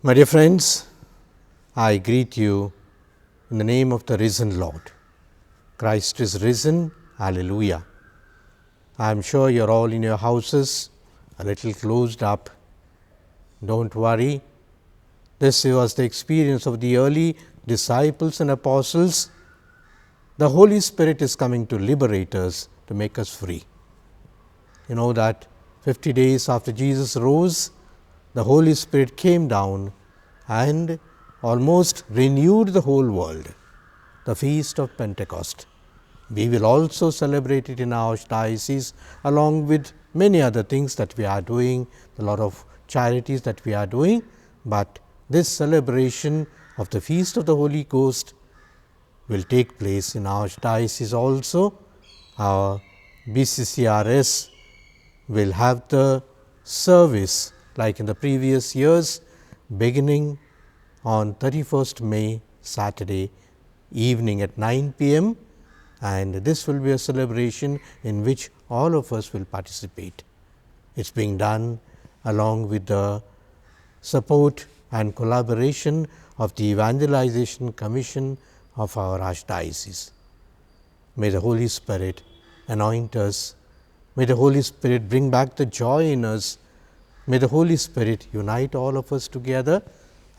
My dear friends, I greet you in the name of the risen Lord. Christ is risen. Hallelujah. I am sure you're all in your houses, a little closed up. Don't worry. This was the experience of the early disciples and apostles. The Holy Spirit is coming to liberate us, to make us free. You know that 50 days after Jesus rose, the Holy Spirit came down and almost renewed the whole world, the Feast of Pentecost. We will also celebrate it in our diocese along with many other things that we are doing, a lot of charities that we are doing. But this celebration of the Feast of the Holy Ghost will take place in our diocese also. Our BCCRS will have the service like in the previous years, beginning on 31st May, Saturday evening at 9 p.m. and this will be a celebration in which all of us will participate. It's being done along with the support and collaboration of the Evangelization Commission of our Archdiocese. May the Holy Spirit anoint us. May the Holy Spirit bring back the joy in us. May the Holy Spirit unite all of us together,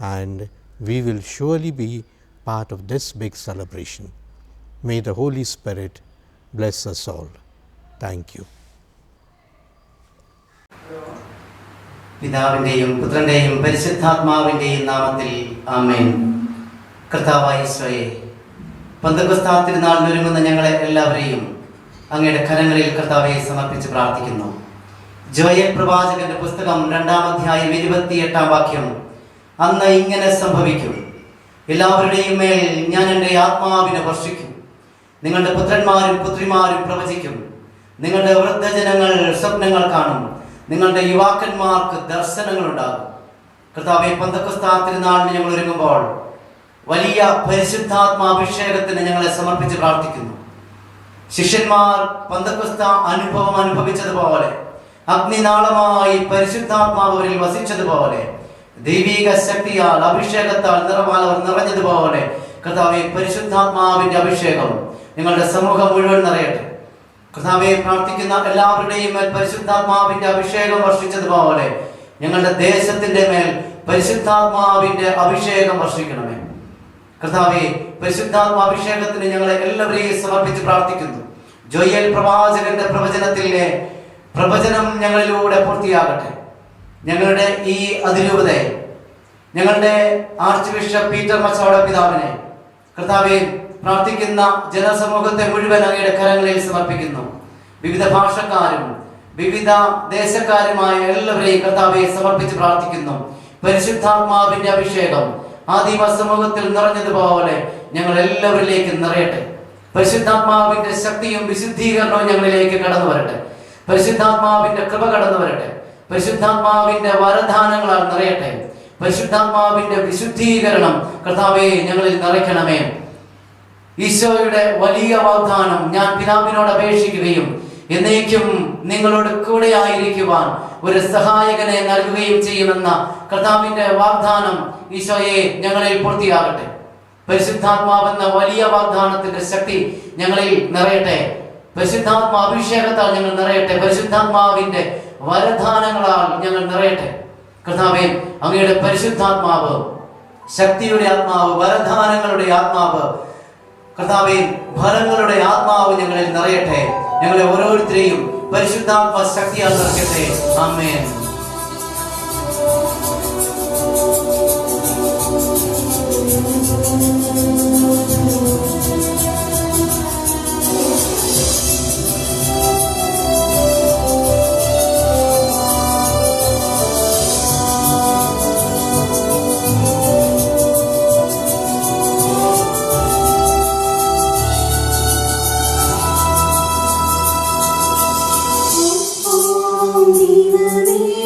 and we will surely be part of this big celebration. May the Holy Spirit bless us all. Thank you. പിതാവിന്റെയും പുത്രന്റെയും പരിശുദ്ധാത്മാവിന്റെയും നാമത്തിൽ ആമേൻ. കർത്താവായ ഈശോയെ, പെന്തക്കോസ്താ തിരുനാളിനൊരുങ്ങുന്ന ഞങ്ങളെ എല്ലാവരെയും അങ്ങയുടെ കരങ്ങളിൽ കർത്താവെ സമർപ്പിച്ച് പ്രാർത്ഥിക്കുന്നു. ജോയൽ പ്രവാചകന്റെ പുസ്തകം 2-ാം അധ്യായം 28-ാം വാക്യം, അന്ന് ഇങ്ങനെ സംഭവിക്കും, എല്ലാവരുടെയും മേൽ ഞാൻ എൻ്റെ ആത്മാവിനെ വർഷിക്കും. നിങ്ങളുടെ പുത്രന്മാരും പുത്രിമാരും പ്രവചിക്കും. നിങ്ങളുടെ വൃദ്ധജനങ്ങൾ സ്വപ്നങ്ങൾ കാണും. നിങ്ങളുടെ യുവാക്കന്മാർക്ക് ദർശനങ്ങൾ ഉണ്ടാകും. കർത്താവെ, പെന്തക്കോസ്താ തിരുനാളിന് ഞങ്ങൾ ഒരുങ്ങുമ്പോൾ വലിയ പരിശുദ്ധാത്മാഭിഷേകത്തിന് ഞങ്ങളെ സമർപ്പിച്ച് പ്രാർത്ഥിക്കുന്നു. ശിഷ്യന്മാർ പെന്തക്കോസ്താ അനുഭവം അനുഭവിച്ചതുപോലെ, അഗ്നിനാളമായി പരിശുദ്ധാത്മാവ് അവരിൽ വസിച്ചതുപോലെ, ദൈവിക ശക്തിയാൽ അഭിഷേകത്താൽ നിറവാൽ നിറഞ്ഞതുപോലെ കർത്താവെ, പരിശുദ്ധാത്മാവിന്റെ അഭിഷേകം ഞങ്ങളുടെ സമൂഹം മുഴുവൻ നിറയട്ടെ. കർത്താവെ, പ്രാർത്ഥിക്കുന്ന എല്ലാവരുടെയും മേൽ പരിശുദ്ധാത്മാവിന്റെ അഭിഷേകം വർഷിച്ചതുപോലെ ഞങ്ങളുടെ ദേശത്തിന്റെ മേൽ പരിശുദ്ധാത്മാവിന്റെ അഭിഷേകം വർഷിക്കണമേ. കർത്താവെ, പരിശുദ്ധാത്മാഭിഷേകത്തിന് ഞങ്ങളെ എല്ലാവരെയും സമർപ്പിച്ച് പ്രാർത്ഥിക്കുന്നു. ജോയൽ പ്രവാചകന്റെ പ്രവചനം ഞങ്ങളിലൂടെ പൂർത്തിയാകട്ടെ. ഞങ്ങളുടെ ഈ അതിരൂപതയെ, ഞങ്ങളുടെ ആർച്ച് ബിഷപ്പ് പീറ്റർ മച്ചാട പിതാവിനെ, കർത്താവെ, പ്രാർത്ഥിക്കുന്ന ജനസമൂഹത്തെ മുഴുവൻ അങ്ങയുടെ കരങ്ങളിൽ സമർപ്പിക്കുന്നു. വിവിധ ഭാഷക്കാരും വിവിധ ദേശക്കാരുമായ എല്ലാവരെയും കർത്താവെ സമർപ്പിച്ച് പ്രാർത്ഥിക്കുന്നു. പരിശുദ്ധാത്മാവിന്റെ അഭിഷേകം ആദിമ സമൂഹത്തിൽ നിറഞ്ഞതുപോലെ ഞങ്ങൾ എല്ലാവരിലേക്കും നിറയട്ടെ. പരിശുദ്ധാത്മാവിന്റെ ശക്തിയും വിശുദ്ധീകരണവും ഞങ്ങളിലേക്ക് കടന്നു വരട്ടെ. പരിശുദ്ധാത്മാവിന്റെ കൃപ കടന്നു വരട്ടെ. പരിശുദ്ധാത്മാവിന്റെ വരദാനങ്ങളാൽ നിറയട്ടെ. പരിശുദ്ധാത്മാവിന്റെ വിശുദ്ധീകരണം കർത്താവേ ഞങ്ങളിൽ നിറയ്ക്കണമേ. ഈശോയുടെ വലിയ വാഗ്ദാനം, ഞാൻ പിതാവിനോട് അപേക്ഷിക്കുകയും എന്നേക്കും നിങ്ങളോട് കൂടെ ആയിരിക്കുവാൻ ഒരു സഹായകനെ നൽകുകയും ചെയ്യുമെന്ന കർത്താവിന്റെ വാഗ്ദാനം ഈശോയെ ഞങ്ങളിൽ പൂർത്തിയാകട്ടെ. പരിശുദ്ധാത്മാവെന്ന വലിയ വാഗ്ദാനത്തിന്റെ ശക്തി ഞങ്ങളിൽ നിറയട്ടെ. പരിശുദ്ധാത്മാ അഭിഷേകത്താൽ ഞങ്ങൾ നിറയട്ടെ. പരിശുദ്ധാത്മാവിന്റെ വരദാനങ്ങളാൽ ഞങ്ങൾ നിറയട്ടെ. കർത്താവേ, അങ്ങയുടെ പരിശുദ്ധാത്മാവ്, ശക്തിയുടെ ആത്മാവ്, വരദാനങ്ങളുടെ ആത്മാവ്, കർത്താവേ, ഫലങ്ങളുടെ ആത്മാവ് ഞങ്ങളിൽ നിറയട്ടെ. ഞങ്ങളെ ഓരോരുത്തരെയും പരിശുദ്ധാത്മ ശക്തിയാൽ നിറയ്ക്കട്ടെ. ആമേൻ. ജീവനേ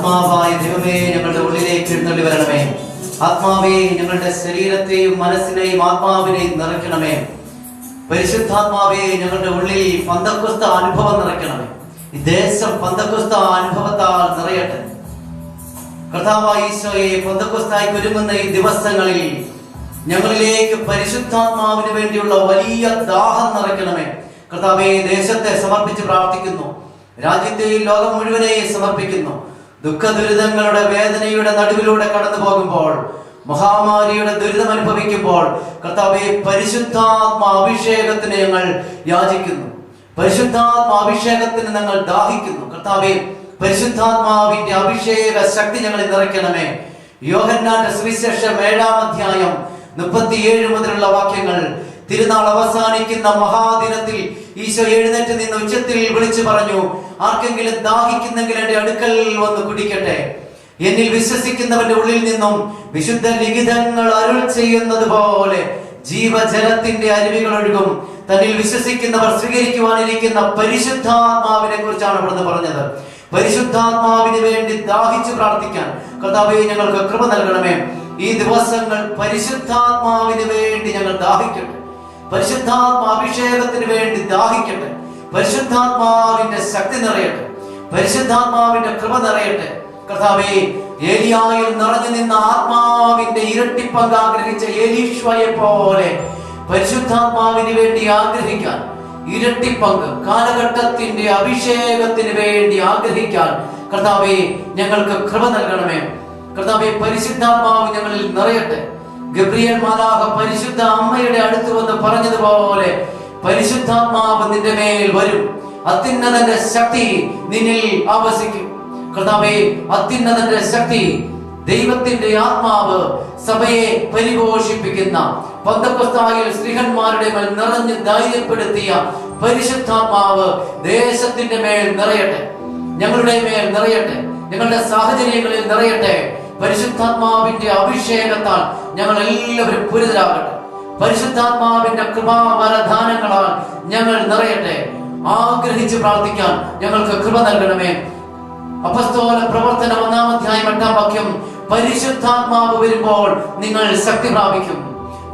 ആത്മാവായ ദൈവമേ ഞങ്ങളുടെ ഉള്ളിലേക്ക് എഴുന്നള്ളി വരണമേ. ആത്മാവേ ഞങ്ങളുടെ ശരീരത്തെയും മനസ്സിനെയും ആത്മാവിനെയും നിറയ്ക്കണമേ. പരിശുദ്ധാത്മാവേ ഞങ്ങളുടെ ഉള്ളിൽ പന്തക്കുസ്ത അനുഭവം നിറയ്ക്കണമേ. ഈ ദേശം പന്തക്കുസ്ത അനുഭവത്താൽ നിറയട്ടെ. കർത്താവായ ഈശോയെ, പന്തക്കുസ്തായ്ക്ക് ഒരുങ്ങുന്ന ഈ ദിവസങ്ങളിൽ ഞങ്ങളിലേക്ക് പരിശുദ്ധാത്മാവിന് വേണ്ടിയുള്ള വലിയ ദാഹം നിറയ്ക്കണമേ. കർത്താവേ, ദേശത്തെ സമർപ്പിച്ച് പ്രാർത്ഥിക്കുന്നു. രാജ്യത്തെയും ലോകം മുഴുവനെയും സമർപ്പിക്കുന്നു. ദുഃഖ ദുരിതങ്ങളുടെ വേദനയുടെ നടുവിലൂടെ കടന്നു പോകുമ്പോൾ, മഹാമാരിയുടെ ദുരിതം അനുഭവിക്കുമ്പോൾ കർത്താവേ, പരിശുദ്ധാത്മ അഭിഷേകത്തിന് ഞങ്ങൾ യാചിക്കുന്നു. പരിശുദ്ധാത്മ അഭിഷേകത്തിന് ഞങ്ങൾ ദാഹിക്കുന്നു. കർത്താവേ, പരിശുദ്ധാത്മാവിന്റെ അഭിഷേക ശക്തി ഞങ്ങളെ നിറയ്ക്കണമേ. യോഹന്നാന്റെ സുവിശേഷം 7-ാം അധ്യായം 37 മുതലുള്ള വാക്യങ്ങൾ. തിരുനാൾ അവസാനിക്കുന്ന മഹാദിനത്തിൽ ഈശോ എഴുന്നേറ്റ് നിന്ന് ഉച്ചത്തിൽ വിളിച്ചു പറഞ്ഞു, ആർക്കെങ്കിലും ദാഹിക്കുന്നെങ്കിൽ എന്റെ അടുക്കൽ വന്ന് കുടിക്കട്ടെ. എന്നിൽ വിശ്വസിക്കുന്നവന്റെ ഉള്ളിൽ നിന്നും വിശുദ്ധ ലിഖിതങ്ങൾ അരുൾ ചെയ്യുന്നത് പോലെ ജീവജലത്തിന്റെ അരുവികൾ ഒഴുകും. തന്നിൽ വിശ്വസിക്കുന്നവർ സ്വീകരിക്കുവാനിരിക്കുന്ന പരിശുദ്ധാത്മാവിനെ കുറിച്ചാണ് ഇവിടുന്ന് പറഞ്ഞത്. പരിശുദ്ധാത്മാവിന് വേണ്ടി ദാഹിച്ചു പ്രാർത്ഥിക്കാൻ കർത്താവേ ഞങ്ങൾക്ക് കൃപ നൽകണമേ. ഈ ദിവസങ്ങൾ പരിശുദ്ധാത്മാവിന് വേണ്ടി ഞങ്ങൾ ദാഹിക്കട്ടെ. പരിശുദ്ധാത്മാ അഭിഷേകത്തിന് വേണ്ടി ദാഹിക്കട്ടെ. പരിശുദ്ധാത്മാവിന്റെ ശക്തി നിറയട്ടെ. പരിശുദ്ധാത്മാവിന്റെ കൃപ നിറയട്ടെ. കർത്താവേ, ഏലിയായിൽ നിറഞ്ഞു നിന്ന ആത്മാവിന്റെ ഇരട്ടി പങ്ക് ആഗ്രഹിച്ച എലീശയെ പോലെ പരിശുദ്ധാത്മാവിന് വേണ്ടി ആഗ്രഹിക്കാൻ, ഇരട്ടി പങ്ക് കാലഘട്ടത്തിന്റെ അഭിഷേകത്തിന് വേണ്ടി ആഗ്രഹിക്കാൻ കർത്താവേ ഞങ്ങൾക്ക് കൃപ നൽകണമേ. കർത്താവേ, പരിശുദ്ധാത്മാവ് ഞങ്ങളിൽ നിറയട്ടെ. ഗബ്രിയേൽ മാലാഖ പരിശുദ്ധ അമ്മയുടെ അടുത്ത് വന്ന് പറഞ്ഞതുപോലെ പരിശുദ്ധാത്മാവ് നിന്റെ മേൽ വരും. അത്യുന്നതന്റെ ശക്തി നിന്നിൽ ആവസിക്കും. കർത്താവേ, അത്യുന്നതന്റെ ശക്തി, ദൈവത്തിന്റെ ആത്മാവ് സഭയെ പരിപോഷിപ്പിക്കുന്ന, പന്തക്കോസ്തായിൽ സ്ത്രീഹന്മാരുടെ മേൽ നിറഞ്ഞ് ധൈര്യപ്പെടുത്തിയ പരിശുദ്ധാത്മാവ് ദേശത്തിന്റെ മേൽ നിറയട്ടെ. ഞങ്ങളുടെ മേൽ നിറയട്ടെ. ഞങ്ങളുടെ സാഹചര്യങ്ങളിൽ നിറയട്ടെ. പരിശുദ്ധാത്മാവിന്റെ അഭിഷേകത്താൽ ഞങ്ങൾ എല്ലാവരും പൂരിതരാകട്ടെ. പരിശുദ്ധാത്മാവിന്റെ കൃപാവരദാനങ്ങളാൽ ഞങ്ങൾ നിറയട്ടെ. ആഗ്രഹിച്ച് പ്രാർത്ഥിക്കാൻ ഞങ്ങൾക്ക് കൃപ നൽകണമേ. അപ്പസ്തോല പ്രവർത്തനം 1-ാം അധ്യായം 8-ാം വാക്യം. പരിശുദ്ധാത്മാവ് വരുമ്പോൾ നിങ്ങൾ ശക്തി പ്രാപിക്കും.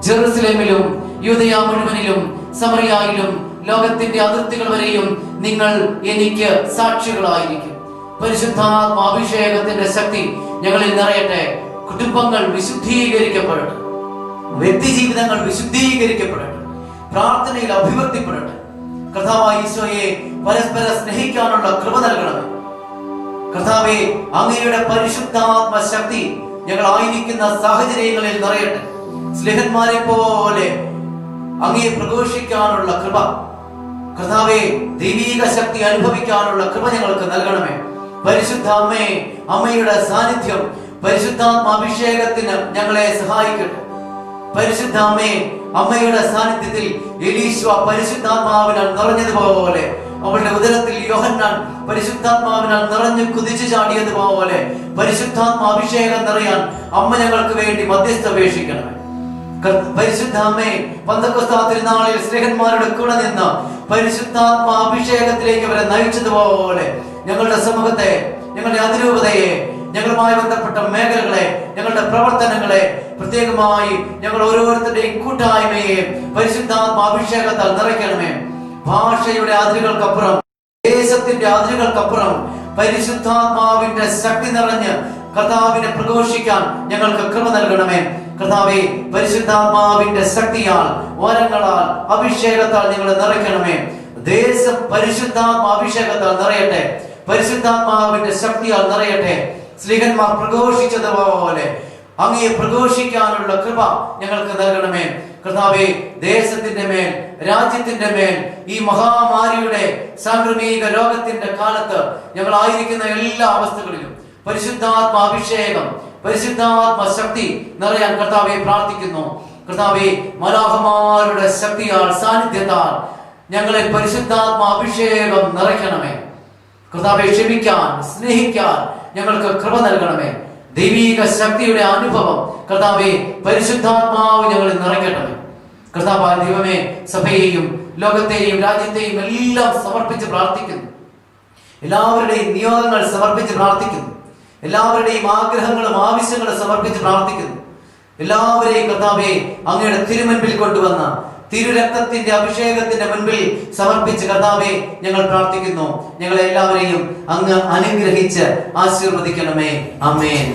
ജെറുസലേമിലും യൂദയ മുഴുവനിലും സമറിയായിലും ലോകത്തിന്റെ അതിർത്തികൾ വരെയും നിങ്ങൾ എനിക്ക് സാക്ഷികളായിരിക്കും. പരിശുദ്ധാത്മ അഭിഷേകത്തിന്റെ ശക്തി ഞങ്ങളിൽ നിറയട്ടെ. കുടുംബങ്ങൾ വിശുദ്ധീകരിക്കപ്പെടട്ടെ. വ്യക്തി ജീവിതങ്ങൾ വിശുദ്ധീകരിക്കപ്പെടട്ടെ. പ്രാർത്ഥനയിൽ അഭിവൃദ്ധിപ്പെടട്ടെ. കർത്താവായ ഈശോയെ, പരസ്പരം സ്നേഹിക്കാനുള്ള കൃപ നൽകണമേ. കർത്താവേ, അങ്ങയുടെ പരിശുദ്ധാത്മ ശക്തി ഞങ്ങൾ ആയിരിക്കുന്ന സാഹചര്യങ്ങളിൽ നിറയട്ടെ. സ്ലേഹന്മാരെ പോലെ അങ്ങയെ പ്രഘോഷിക്കാനുള്ള കൃപ, കർത്താവേ, ദൈവീക ശക്തി അനുഭവിക്കാനുള്ള കൃപ ഞങ്ങൾക്ക് നൽകണമേ. പരിശുദ്ധ അമ്മയെ, അമ്മയുടെ സാന്നിധ്യം പരിശുദ്ധാത്മ അഭിഷേകത്തിന് ഞങ്ങളെ സഹായിക്കട്ടെ. പരിശുദ്ധ അമ്മയെ, അമ്മയുടെ സാന്നിധ്യത്തിൽ എലീശ പരിശുദ്ധാത്മാവിനാൽ നിറഞ്ഞതുപോലെ, അവളുടെ ഉദരത്തിൽ യോഹന്നാൻ പരിശുദ്ധാത്മാവിനാൽ നിറഞ്ഞു കുതിച്ചു ചാടിയതുപോലെ പരിശുദ്ധാത്മ അഭിഷേകം നിറയാൻ അമ്മ ഞങ്ങൾക്ക് വേണ്ടി മധ്യസ്ഥ അപേക്ഷിക്കണമേ. പരിശുദ്ധ അമ്മയെ, പന്തക്കോസ്താ തിരുനാളിൽ സ്നേഹന്മാരുടെ കൂടെ നിന്ന് പരിശുദ്ധാത്മ അഭിഷേകത്തിലേക്ക് അവരെ നയിച്ചതുപോലെ ഞങ്ങളുടെ സമൂഹത്തെ, ഞങ്ങളുടെ അതിരൂപതയെ, ഞങ്ങളുമായി ബന്ധപ്പെട്ട മേഖലകളെ, ഞങ്ങളുടെ പ്രവർത്തനങ്ങളെ, പ്രത്യേകമായി ഞങ്ങൾ ഓരോരുത്തരുടെയും കൂട്ടായ്മയെ പരിശുദ്ധാത്മ അഭിഷേകത്താൽ നിറയ്ക്കണമേ. ഭാഷയുടെ അതിരുകൾക്കപ്പുറം, ദേശത്തിന്റെ അതിരുകൾക്കപ്പുറം പരിശുദ്ധാത്മാവിന്റെ ശക്തി നിറഞ്ഞ് കർത്താവിനെ പ്രഘോഷിക്കാൻ ഞങ്ങൾക്ക് കൃപ നൽകണമേ. കർത്താവേ, പരിശുദ്ധാത്മാവിന്റെ ശക്തിയാൽ, വരങ്ങളാൽ, അഭിഷേകത്താൽ ഞങ്ങളെ നിറയ്ക്കണമേ. ദേശം പരിശുദ്ധാത്മ അഭിഷേകത്താൽ നിറയട്ടെ. പരിശുദ്ധാത്മാവിന്റെ ശക്തിയാൽ നിറയട്ടെ. സ്ത്രീഹന്മാർ പ്രഘോഷിച്ചതുപോലെ അങ്ങയെ പ്രഘോഷിക്കാനുള്ള കൃപ ഞങ്ങൾക്ക് നൽകണമേ. കർത്താവേ, ദേശത്തിന്റെ മേൽ, രാജ്യത്തിന്റെ മേൽ, ഈ മഹാമാരിയുടെ സാംക്രമിക രോഗത്തിന്റെ കാലത്ത് ഞങ്ങൾ ആയിരിക്കുന്ന എല്ലാ അവസ്ഥകളിലും പരിശുദ്ധാത്മ അഭിഷേകം, പരിശുദ്ധാത്മ ശക്തി നിറയാൻ കർത്താവെ പ്രാർത്ഥിക്കുന്നു. കർത്താവെ, മാലാഖമാരുടെ ശക്തിയാൽ, സാന്നിധ്യത്താൽ ഞങ്ങളെ പരിശുദ്ധാത്മ അഭിഷേകം നിറയ്ക്കണമേ. കർത്താവെ, ക്ഷമിക്കാൻ, സ്നേഹിക്കാൻ ഞങ്ങൾക്ക് കൃപ നൽകണമേ. ദൈവീക ശക്തിയുടെ അനുഭവം കർത്താവെ, പരിശുദ്ധാത്മാവ് ഞങ്ങളിൽ നിറയ്ക്കണമേ. കർത്താവായ ദൈവമേ, സഭയെയും ലോകത്തെയും രാജ്യത്തെയും എല്ലാം സമർപ്പിച്ച് പ്രാർത്ഥിക്കുന്നു. എല്ലാവരുടെയും നിയോഗങ്ങൾ സമർപ്പിച്ച് പ്രാർത്ഥിക്കുന്നു. എല്ലാവരുടെയും ആഗ്രഹങ്ങളും ആവശ്യങ്ങളും സമർപ്പിച്ച് പ്രാർത്ഥിക്കുന്നു. എല്ലാവരെയും കർത്താവേ അങ്ങയുടെ തിരുമുൻപിൽ കൊണ്ടുവന്ന തിരുരക്തത്തിന്റെ അഭിഷേകത്തിന്റെ മുൻപിൽ സമർപ്പിച്ച് കർത്താവേ ഞങ്ങൾ പ്രാർത്ഥിക്കുന്നു. ഞങ്ങളെ എല്ലാവരെയും അങ്ങ് അനുഗ്രഹിച്ച് ആശീർവദിക്കണമേ. ആമേൻ.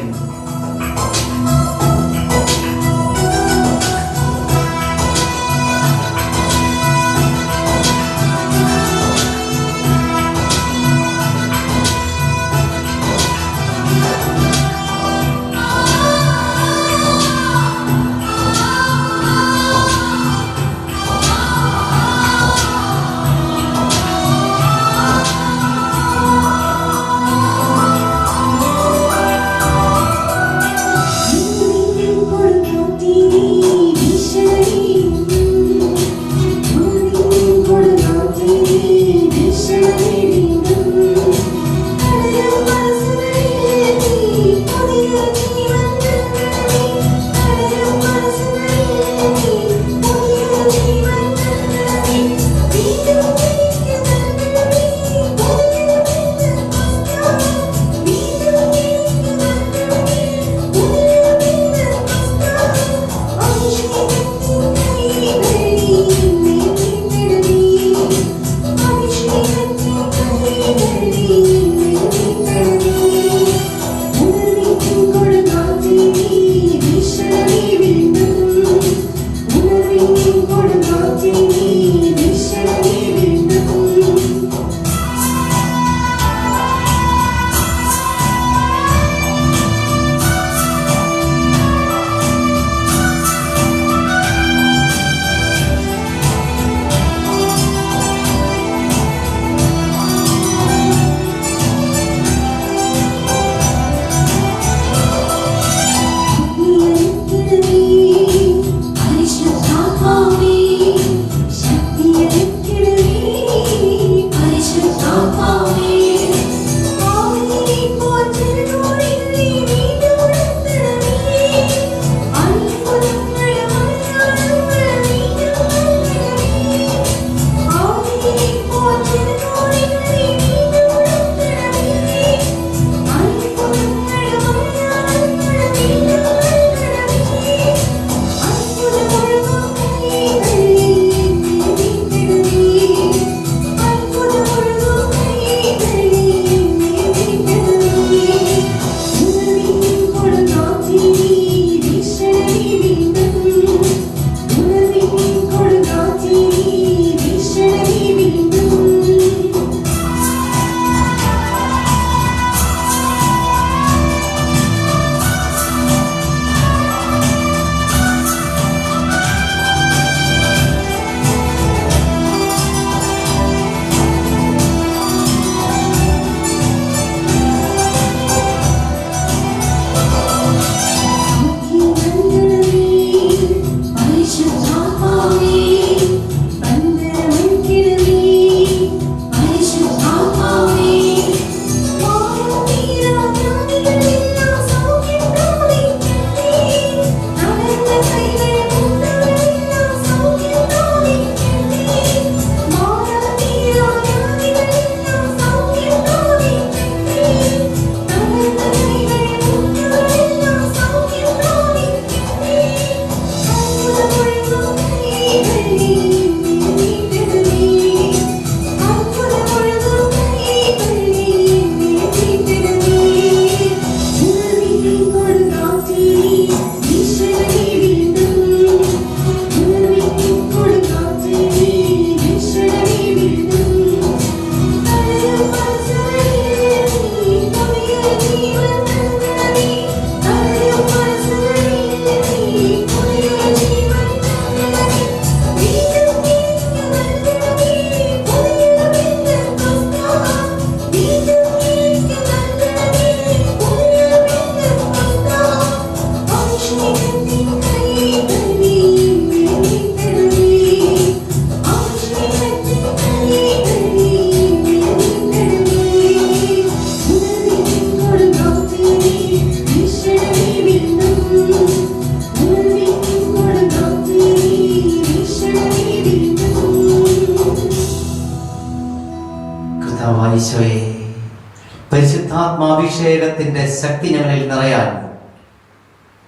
പരിശുദ്ധാത്മാഭിഷേകത്തിന്റെ ശക്തി ഞങ്ങളിൽ നിറയാൻ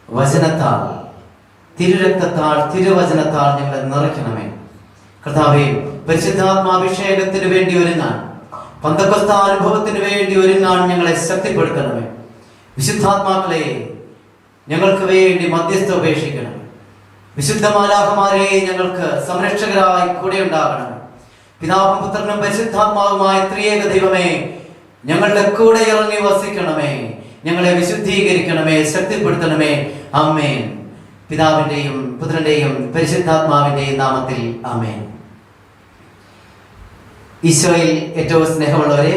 വചനത്താൽ, തിരുരക്തത്താൽ, തിരുവചനത്താൽ ഞങ്ങളെ നിറയ്ക്കണമേ കർത്താവേ. പരിശുദ്ധാത്മാഭിഷേകത്തിന് വേണ്ടി ഒരുങ്ങാൻ, പന്തക്കൊസ്ത അനുഭവത്തിന് വേണ്ടി ഒരുങ്ങാൻ ഞങ്ങളെ ശക്തിപ്പെടുത്തണമേ. വിശുദ്ധാത്മാക്കളെ ഞങ്ങൾക്ക് വേണ്ടി മധ്യസ്ഥ ഉപേക്ഷിക്കണം. വിശുദ്ധ മാലാഖമാരെ ഞങ്ങൾക്ക് സംരക്ഷകരായി കൂടെ ഉണ്ടാകണം. പിതാവും പുത്രനും പരിശുദ്ധാത്മാവുമായ ത്രിയേക ദൈവമേ, ഞങ്ങളുടെ കൂടെ ഇറങ്ങി വസിക്കണമേ. ഞങ്ങളെ വിശുദ്ധീകരിക്കണമേ, ശക്തിപ്പെടുത്തണമേ. ആമേൻ. പിതാവിന്റെയും പുത്രന്റെയും പരിശുദ്ധാത്മാവിന്റെയും നാമത്തിൽ ആമേൻ. ഈശോയിൽ ഏറ്റവും സ്നേഹമുള്ളവരെ,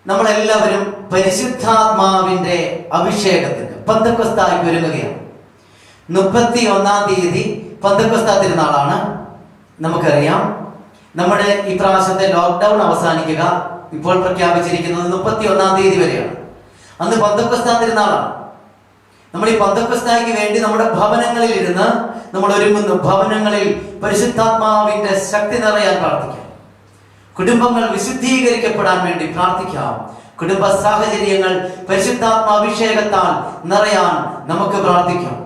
നമ്മളെല്ലാവരും പരിശുദ്ധാത്മാവിന്റെ അഭിഷേകത്തിന് പന്തക്കൊസ്തായ്ക്ക് ഒരുങ്ങുകയാണ്. 31-ാം തീയതി പന്തക്കൊസ്ത തിരുനാളാണ്. നമുക്കറിയാം, നമ്മുടെ ഈ പ്രാവശ്യത്തെ ലോക്ക്ഡൗൺ അവസാനിക്കുക ഇപ്പോൾ പ്രഖ്യാപിച്ചിരിക്കുന്നത് 31-ാം തീയതി വരെയാണ്. അന്ന് പന്തക്കൊസ്ത തിരുനാളാണ്. നമ്മൾ ഈ പന്തക്കൊസ്തായ്ക്ക് വേണ്ടി നമ്മുടെ ഭവനങ്ങളിൽ ഇരുന്ന് നമ്മൾ ഒരുങ്ങുന്നു. ഭവനങ്ങളിൽ പരിശുദ്ധാത്മാവിന്റെ ശക്തി നിറയാൻ പ്രാർത്ഥിക്കാം. കുടുംബങ്ങൾ വിശുദ്ധീകരിക്കപ്പെടാൻ വേണ്ടി പ്രാർത്ഥിക്കാം. കുടുംബ സാഹചര്യങ്ങൾ പരിശുദ്ധാത്മാഭിഷേകത്താൽ നിറയാൻ നമുക്ക് പ്രാർത്ഥിക്കാം.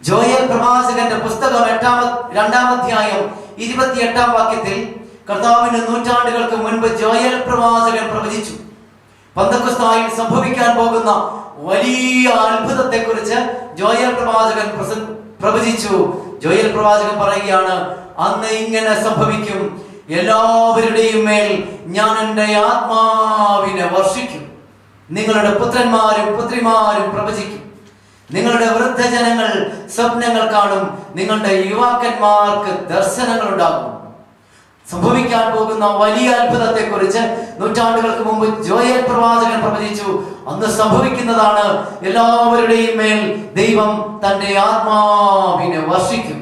ജോയൽ പ്രവാചകന്റെ പുസ്തകം 2-ാം അധ്യായം 28-ാം വാക്യത്തിൽ കർത്താവിന് നൂറ്റാണ്ടുകൾക്ക് മുൻപ് ജോയൽ പ്രവാചകൻ പ്രവചിച്ചു. പന്തക്കൊസ്തായിൽ സംഭവിക്കാൻ പോകുന്ന വലിയ അത്ഭുതത്തെ കുറിച്ച് ജോയൽ പ്രവാചകൻ പ്രവചിച്ചു. ജോയൽ പ്രവാചകൻ പറയുകയാണ്, അന്ന് ഇങ്ങനെ സംഭവിക്കും, എല്ലാവരുടെയും മേൽ ഞാൻ എൻ്റെ ആത്മാവിനെ വർഷിക്കും. നിങ്ങളുടെ പുത്രന്മാരും പുത്രിമാരും പ്രവചിക്കും. നിങ്ങളുടെ വൃദ്ധജനങ്ങൾ സ്വപ്നങ്ങൾ കാണും. നിങ്ങളുടെ യുവാക്കന്മാർക്ക് ദർശനങ്ങൾ ഉണ്ടാകും. സംഭവിക്കാൻ പോകുന്ന വലിയ അത്ഭുതത്തെ കുറിച്ച് നൂറ്റാണ്ടുകൾക്ക് മുമ്പ് ജോയൽ പ്രവാചകൻ പ്രവചിച്ചു. അന്ന് സംഭവിക്കുന്നതാണ്, എല്ലാവരുടെയും മേൽ ദൈവം തന്റെ ആത്മാവിനെ വർഷിക്കും.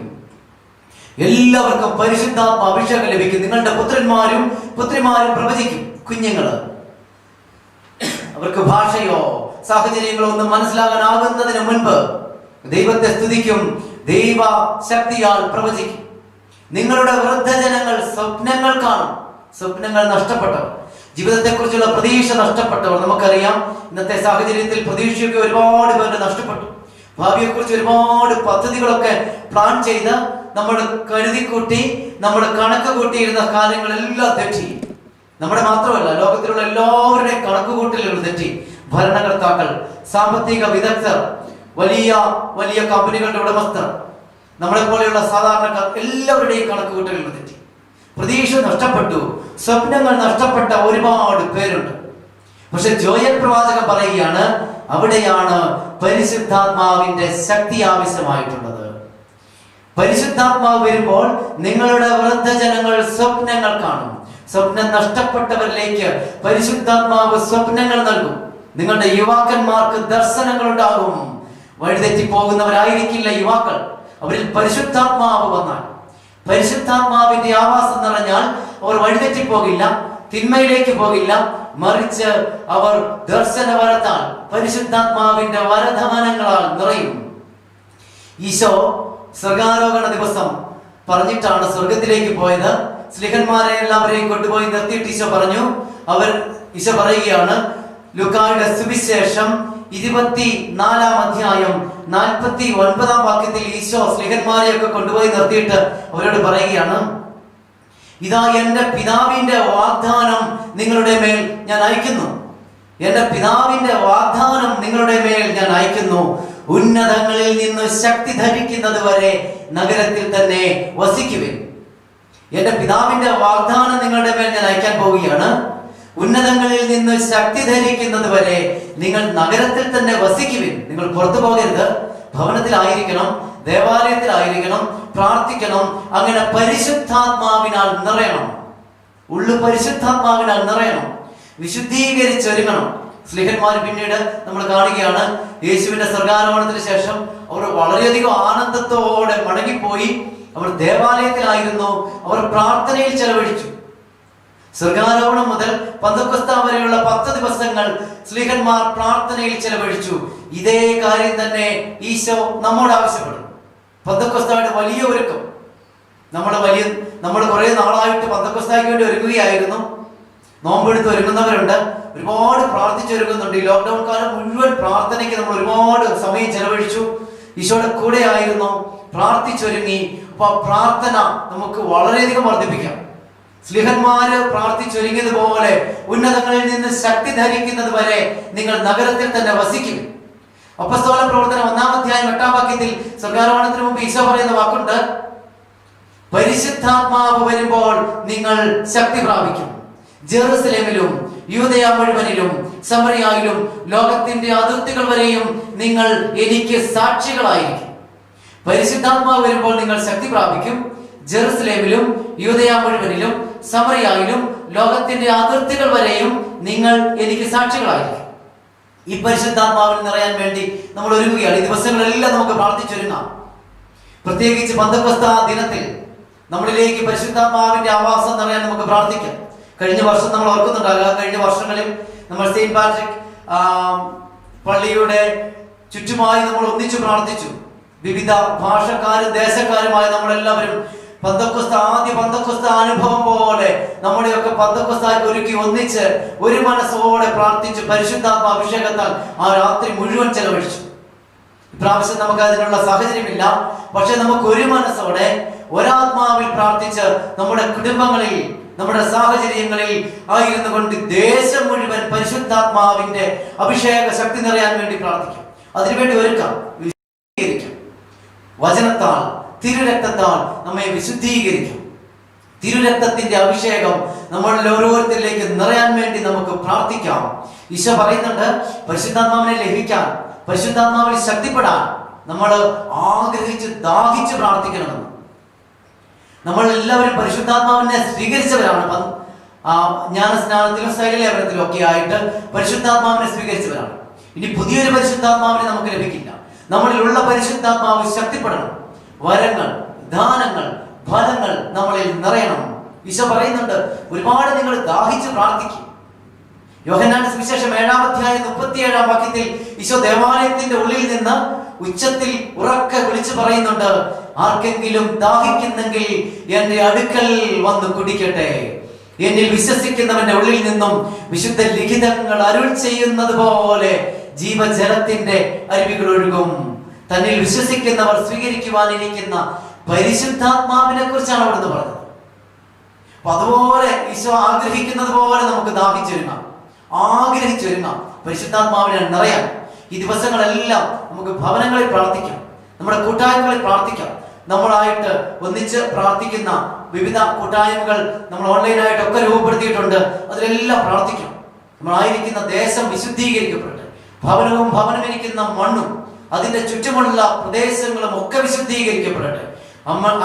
എല്ലാവർക്കും പരിശുദ്ധാത്മ അഭിഷേകം ലഭിക്കും. നിങ്ങളുടെ പുത്രന്മാരും പുത്രിമാരും പ്രവചിക്കും. കുഞ്ഞുങ്ങള് അവർക്ക് ഭാഷയോ സാഹചര്യങ്ങളോ ഒന്നും മനസ്സിലാകാനാകുന്നതിന് മുൻപ് ദൈവത്തെ സ്തുതിക്കും. ദൈവ ശക്തിയാൽ പ്രവചിക്കും. നിങ്ങളുടെ വൃദ്ധജനങ്ങൾ സ്വപ്നങ്ങൾ കാണും. സ്വപ്നങ്ങൾ നഷ്ടപ്പെട്ടവർ, ജീവിതത്തെക്കുറിച്ചുള്ള പ്രതീക്ഷ നഷ്ടപ്പെട്ടവർ. നമുക്കറിയാം, ഇന്നത്തെ സാഹചര്യത്തിൽ പ്രതീക്ഷയൊക്കെ ഒരുപാട് പേര് നഷ്ടപ്പെട്ടു. ഭാവിയെക്കുറിച്ച് ഒരുപാട് പദ്ധതികളൊക്കെ പ്ലാൻ ചെയ്ത് നമ്മൾ കരുതിക്കൂട്ടി, നമ്മൾ കണക്ക് കൂട്ടിയിരുന്ന കാര്യങ്ങളെല്ലാം തെറ്റി. നമ്മുടെ മാത്രമല്ല, ലോകത്തിലുള്ള എല്ലാവരുടെയും കണക്കുകൂട്ടലുകൾ തെറ്റി. ഭരണകർത്താക്കൾ, സാമ്പത്തിക വിദഗ്ധർ, വലിയ വലിയ കമ്പനികളുടെ ഉടമസ്ഥർ, നമ്മളെ പോലെയുള്ള സാധാരണക്കാർ, എല്ലാവരുടെയും കണക്കുകൂട്ടലുകൾ തെറ്റി. പ്രതീക്ഷ നഷ്ടപ്പെട്ടു. സ്വപ്നങ്ങൾ നഷ്ടപ്പെട്ട ഒരുപാട് പേരുണ്ട്. പക്ഷെ ജോയൽ പ്രവാചകൻ പറയുകയാണ്, അവിടെയാണ് പരിശുദ്ധാത്മാവിന്റെ ശക്തി ആവശ്യമായിട്ടുള്ളത്. പരിശുദ്ധാത്മാവ് വരുമ്പോൾ നിങ്ങളുടെ വൃദ്ധജനങ്ങൾ സ്വപ്നങ്ങൾ കാണും. സ്വപ്നം നഷ്ടപ്പെട്ടവരിലേക്ക് പരിശുദ്ധാത്മാവ് സ്വപ്നങ്ങൾ നൽകും. നിങ്ങളുടെ യുവാക്കന്മാർക്ക് ദർശനങ്ങൾ ഉണ്ടാകും. വഴിതെറ്റി പോകുന്നവരായിരിക്കില്ല യുവാക്കൾ. അവരിൽ പരിശുദ്ധാത്മാവ് വന്നാൽ, പരിശുദ്ധാത്മാവിന്റെ ആവാസം നിറഞ്ഞാൽ അവർ വഴിതെറ്റി പോകില്ല, തിന്മയിലേക്ക് പോകില്ല. മറിച്ച് അവർ ദർശനവരത്താൽ, പരിശുദ്ധാത്മാവിന്റെ വരദാനങ്ങളാൽ നിറയും. ഈശോ സ്വർഗാരോഹണ ദിവസം പറഞ്ഞിട്ടാണ് സ്വർഗത്തിലേക്ക് പോയത്. സ്ലിഹന്മാരെ എല്ലാവരെയും കൊണ്ടുപോയി നിർത്തിയിട്ട് ഈശോ പറഞ്ഞു, ഈശോ പറയുകയാണ്, ലൂക്കായുടെ സുവിശേഷം 24-ാം അധ്യായം 49-ാം വാക്യത്തിൽ ഈശോ സ്ലിഹന്മാരെയൊക്കെ കൊണ്ടുപോയി നിർത്തിയിട്ട് അവരോട് പറയുകയാണ്, ഇതാ എന്റെ പിതാവിന്റെ വാഗ്ദാനം നിങ്ങളുടെ മേൽ ഞാൻ അയക്കുന്നു. എന്റെ പിതാവിന്റെ വാഗ്ദാനം നിങ്ങളുടെ മേൽ ഞാൻ അയക്കുന്നു. ഉന്നതങ്ങളിൽ നിന്ന് ശക്തി ധരിക്കുന്നത് വരെ നഗരത്തിൽ തന്നെ വസിക്കുവിൻ. എന്റെ പിതാവിന്റെ വാഗ്ദാനം നിങ്ങളുടെ മേൽ ഞാൻ അയക്കാൻ പോവുകയാണ്. ഉന്നതങ്ങളിൽ നിന്ന് ശക്തി ധരിക്കുന്നത് വരെ നിങ്ങൾ നഗരത്തിൽ തന്നെ വസിക്കുവിൻ. നിങ്ങൾ പുറത്തു പോകരുത്. ഭവനത്തിലായിരിക്കണം, ദേവാലയത്തിലായിരിക്കണം, പ്രാർത്ഥിക്കണം. അങ്ങനെ പരിശുദ്ധാത്മാവിനാൽ നിറയണം. ഉള്ളു പരിശുദ്ധാത്മാവിനാൽ നിറയണം. വിശുദ്ധീകരിച്ചൊരുങ്ങണം. സ്ലിഹന്മാർ പിന്നീട് നമ്മൾ കാണുകയാണ്, യേശുവിന്റെ സ്വർഗാരോഹണത്തിന് ശേഷം അവർ വളരെയധികം ആനന്ദത്തോടെ മടങ്ങിപ്പോയി. അവർ ദേവാലയത്തിലായിരുന്നു, അവർ പ്രാർത്ഥനയിൽ ചെലവഴിച്ചു. സ്വർഗാരോഹണം മുതൽ പന്തക്കൊസ്ത വരെയുള്ള 10 ദിവസങ്ങൾ സ്ലിഹന്മാർ പ്രാർത്ഥനയിൽ ചെലവഴിച്ചു. ഇതേ കാര്യം തന്നെ ഈശോ നമ്മോട് ആവശ്യപ്പെടും. പന്തക്കൊസ്തയുടെ വലിയ ഒരുക്കം, നമ്മൾ കുറെ നാളായിട്ട് പന്തക്കൊസ്തയ്ക്ക് വേണ്ടി ഒരുങ്ങുകയായിരുന്നു. നോമ്പെടുത്ത് ഒരുങ്ങുന്നവരുണ്ട്, ഒരുപാട് പ്രാർത്ഥിച്ചൊരുങ്ങുന്നുണ്ട്. ഈ ലോക്ക്ഡൗൺ കാലം മുഴുവൻ പ്രാർത്ഥനയ്ക്ക് നമ്മൾ ഒരുപാട് സമയം ചെലവഴിച്ചു. ഈശോയുടെ കൂടെ ആയിരുന്നു, പ്രാർത്ഥിച്ചൊരുങ്ങി. അപ്പൊ പ്രാർത്ഥന നമുക്ക് വളരെയധികം വർദ്ധിപ്പിക്കാം. സ്ലിഹന്മാര് പ്രാർത്ഥിച്ചൊരുങ്ങിയതുപോലെ ഉന്നതങ്ങളിൽ നിന്ന് ശക്തി ധരിക്കുന്നത് വരെ നിങ്ങൾ നഗരത്തിൽ തന്നെ വസിക്കും. അപ്പസ്തോല പ്രവർത്തനം 1-ാം അധ്യായം 8-ാം വാക്യത്തിൽ സ്വർഗ്ഗാരോഹണത്തിന് മുമ്പ് ഈശോ പറയുന്ന വാക്കുണ്ട്, പരിശുദ്ധാത്മാവ് വരുമ്പോൾ നിങ്ങൾ ശക്തി പ്രാപിക്കും. ജെറുസലേമിലും യൂദയ മുഴുവനിലും സമറിയയിലും ലോകത്തിന്റെ അതിർത്തികൾ വരെയും നിങ്ങൾ എനിക്ക് സാക്ഷികളായിരിക്കും. പരിശുദ്ധാത്മാവ് വരുമ്പോൾ നിങ്ങൾ ശക്തി പ്രാപിക്കും. ജെറുസലേമിലും യൂദയ മുഴുവനിലും സമറിയയിലും ലോകത്തിന്റെ അതിർത്തികൾ വരെയും നിങ്ങൾ എനിക്ക് സാക്ഷികളായിരിക്കും. ഈ പരിശുദ്ധാത്മാവിൽ നിറയാൻ വേണ്ടി നമ്മൾ ഒരുങ്ങുകയാണ്. ഈ ദിവസങ്ങളെല്ലാം നമുക്ക് പ്രാർത്ഥിച്ചൊരുങ്ങാം. പ്രത്യേകിച്ച് പെന്തക്കോസ്ത് ദിനത്തിൽ നമ്മളിലേക്ക് പരിശുദ്ധാത്മാവിന്റെ ആവാസം നിറയാൻ നമുക്ക് പ്രാർത്ഥിക്കാം. കഴിഞ്ഞ വർഷം നമ്മൾ ഓർക്കുന്നുണ്ടാകുക, കഴിഞ്ഞ വർഷങ്ങളിൽ നമ്മൾ സെയിന്റ് പാട്രിക് പള്ളിയുടെ ചുറ്റുമായി നമ്മൾ ഒന്നിച്ചു പ്രാർത്ഥിച്ചു. വിവിധ ഭാഷക്കാരും ദേശക്കാരുമായി നമ്മളെല്ലാവരും ആദ്യ പെന്തക്കോസ്ത് അനുഭവം പോലെ നമ്മുടെയൊക്കെ പെന്തക്കോസ്തായി ഒരുക്കി ഒന്നിച്ച് ഒരു മനസ്സോടെ പ്രാർത്ഥിച്ചു. പരിശുദ്ധാത്മ അഭിഷേകത്താൽ ആ രാത്രി മുഴുവൻ ചെലവഴിച്ചു. ഇപ്രാവശ്യം നമുക്ക് അതിനുള്ള സാഹചര്യമില്ല. പക്ഷെ നമുക്ക് ഒരു മനസ്സോടെ ഒരാത്മാവിൽ പ്രാർത്ഥിച്ച് നമ്മുടെ കുടുംബങ്ങളിൽ, നമ്മുടെ സാഹചര്യങ്ങളിൽ ആയിരുന്നു കൊണ്ട് ദേശം മുഴുവൻ പരിശുദ്ധാത്മാവിന്റെ അഭിഷേക ശക്തി നിറയാൻ വേണ്ടി പ്രാർത്ഥിക്കാം. അതിനുവേണ്ടി ഒരുക്കാം. വചനത്താൽ, തിരുരക്തത്താൽ നമ്മെ വിശുദ്ധീകരിക്കും. തിരുരക്തത്തിന്റെ അഭിഷേകം നമ്മളിൽ ഓരോരുത്തരിലേക്ക് നിറയാൻ വേണ്ടി നമുക്ക് പ്രാർത്ഥിക്കാം. ഈശോ പറയുന്നുണ്ട്, പരിശുദ്ധാത്മാവിനെ ലഭിക്കാൻ, പരിശുദ്ധാത്മാവിൽ ശക്തിപ്പെടാൻ നമ്മൾ ആഗ്രഹിച്ച് ദാഹിച്ച് പ്രാർത്ഥിക്കണമെന്ന്. നമ്മൾ എല്ലാവരും പരിശുദ്ധാത്മാവിനെ സ്വീകരിച്ചവരാണ്. ജ്ഞാനസ്നാനത്തിലും സൈലലേപനത്തിലും ഒക്കെ ആയിട്ട് പരിശുദ്ധാത്മാവിനെ സ്വീകരിച്ചവരാണ്. ഇനി പുതിയൊരു പരിശുദ്ധാത്മാവിനെ നമുക്ക് ലഭിക്കില്ല. നമ്മളിലുള്ള പരിശുദ്ധാത്മാവ് ശക്തിപ്പെടണം. വരങ്ങൾ, ദാനങ്ങൾ, ഫലങ്ങൾ നമ്മളിൽ നിറയണം. ഈശോ പറയുന്നുണ്ട്, ഒരുപാട് നിങ്ങൾ ദാഹിച്ച് പ്രാർത്ഥിക്കും. യോഹന്നാന്റെ സുവിശേഷം 7-ാം അധ്യായം 37-ാം വാക്യത്തിൽ ഈശോ ദേവാലയത്തിന്റെ ഉള്ളിൽ നിന്ന് ഉച്ചത്തിൽ ഉറക്കെ വിളിച്ചു പറയുന്നുണ്ട്, ആർക്കെങ്കിലും ദാഹിക്കുന്നെങ്കിൽ എന്റെ അടുക്കൽ വന്ന് കുടിക്കട്ടെ. എന്നിൽ വിശ്വസിക്കുന്നവന്റെ ഉള്ളിൽ നിന്നും വിശുദ്ധ ലിഖിതങ്ങൾ അരുൾ ചെയ്യുന്നത് പോലെ ജീവജലത്തിന്റെ അരുവികൾ ഒഴുകും. തന്നിൽ വിശ്വസിക്കുന്നവർ സ്വീകരിക്കുവാനിരിക്കുന്ന പരിശുദ്ധാത്മാവിനെ കുറിച്ചാണ് അവിടുന്ന് പറഞ്ഞത്. അപ്പൊ അതുപോലെ ഈശോ ആഗ്രഹിക്കുന്നത് പോലെ നമുക്ക് ദാഹിച്ചൊരുങ്ങാം, ആഗ്രഹിച്ചൊരുങ്ങാം പരിശുദ്ധാത്മാവിനെ നിറയാൻ. ഈ ദിവസങ്ങളെല്ലാം നമുക്ക് ഭവനങ്ങളിൽ പ്രാർത്ഥിക്കാം, നമ്മുടെ കൂട്ടായ്മകളിൽ പ്രാർത്ഥിക്കാം. നമ്മളായിട്ട് ഒന്നിച്ച് പ്രാർത്ഥിക്കുന്ന വിവിധ കൂട്ടായ്മകൾ നമ്മൾ ഓൺലൈനായിട്ടൊക്കെ രൂപപ്പെടുത്തിയിട്ടുണ്ട്. അതിലെല്ലാം പ്രാർത്ഥിക്കാം. നമ്മളായിരിക്കുന്ന ദേശം വിശുദ്ധീകരിക്കപ്പെടട്ടെ. ഭവനവും ഭവനമിരിക്കുന്ന മണ്ണും അതിന്റെ ചുറ്റുമുള്ള പ്രദേശങ്ങളും ഒക്കെ വിശുദ്ധീകരിക്കപ്പെടട്ടെ.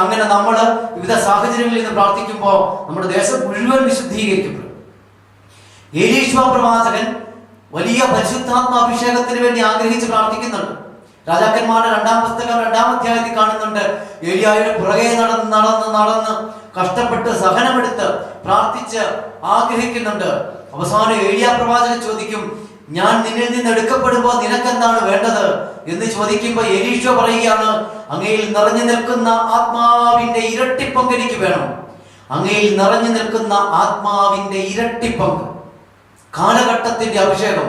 അങ്ങനെ നമ്മൾ വിവിധ സാഹചര്യങ്ങളിൽ നിന്ന് പ്രാർത്ഥിക്കുമ്പോൾ നമ്മുടെ ദേശം മുഴുവൻ വിശുദ്ധീകരിക്കപ്പെടും. എലീശാ പ്രവാചകൻ വലിയ പരിശുദ്ധാത്മാഭിഷേകത്തിന് വേണ്ടി ആഗ്രഹിച്ച് പ്രാർത്ഥിക്കുന്നുണ്ട്. രാജാക്കന്മാരുടെ 2-ാം പുസ്തകം 2-ാം അധ്യായത്തിൽ കാണുന്നുണ്ട്, ഏലിയായുടെ പുറകെ നടന്ന് കഷ്ടപ്പെട്ട് സഹനമെടുത്ത് പ്രാർത്ഥിച്ച് ആഗ്രഹിക്കുന്നുണ്ട്. അവസാനം ഏലിയാ പ്രവാചകൻ ചോദിക്കും, ഞാൻ നിന്നിൽ നിന്ന് എടുക്കപ്പെടുമ്പോൾ നിനക്കെന്താണ് വേണ്ടത് എന്ന് ചോദിക്കുമ്പോൾ എലീശാ പറയുകയാണ്, അങ്ങയിൽ നിറഞ്ഞു നിൽക്കുന്ന ആത്മാവിന്റെ ഇരട്ടിപ്പങ്ക് എനിക്ക് വേണം. അങ്ങയിൽ നിറഞ്ഞു നിൽക്കുന്ന ആത്മാവിന്റെ ഇരട്ടിപ്പങ്ക്, കാലഘട്ടത്തിന്റെ അഭിഷേകം,